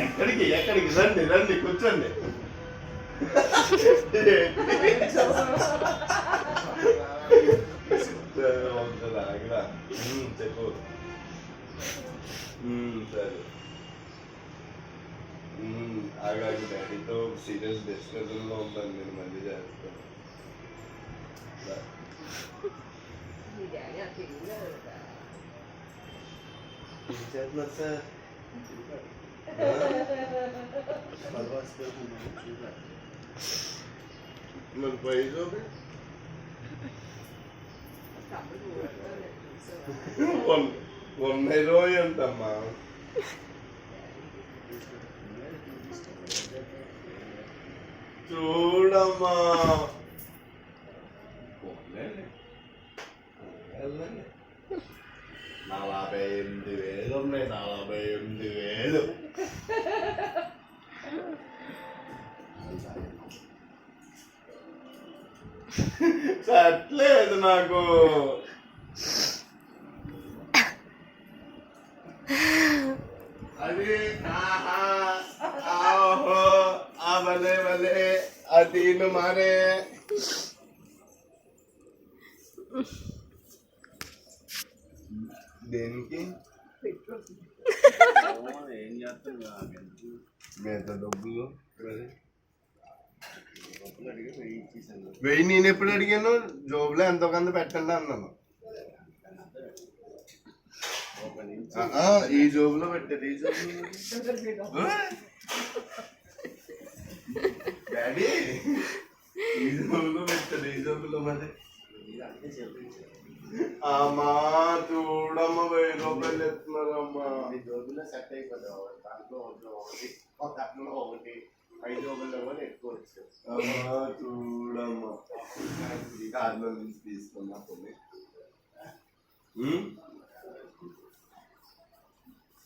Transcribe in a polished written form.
ఎక్కడికి ఎక్కడికి రండి రండి కూర్చోండి. చెప్పు. సరే ఆగాలి, డాడీతో సీరియస్ డిస్కషన్ లో ఉంటాను, నేను మళ్ళీ చేస్తాను. చేస్తున్నారు సార్. మన ప్రైజ్ ₹1 అంటమ్మా. చూడమ్మా, వెళ్ళండి. 48,000 ఉన్నాయి. 48,000 చట్లేదు నాకు. అది ఆహో భలే భలే అతీను మారే. దేనికి ఏం చేస్తా మిగతా డబ్బులు 1000 నేను ఎప్పుడు అడిగాను? జోబులో ఎంతో కొంత పెట్టండి అన్నాను. ఈ జోబులో పెట్టారు. ఈ జోబులో డాడీ, ఈ జోబులో పెట్టారు. ఈ జోబులో మరి అమ్మా చూడమ్మా, ₹1000 ఎత్తున్నారమ్మా. ఈ జోబులో సెట్ అయిపోతావు. దాంట్లో ఒకటి 5 జోబుల్లో కూడా ఎక్కువ వచ్చాయి. అమ్మా చూడమ్మా, కార్లో నుంచి తీసుకున్నా కొన్ని.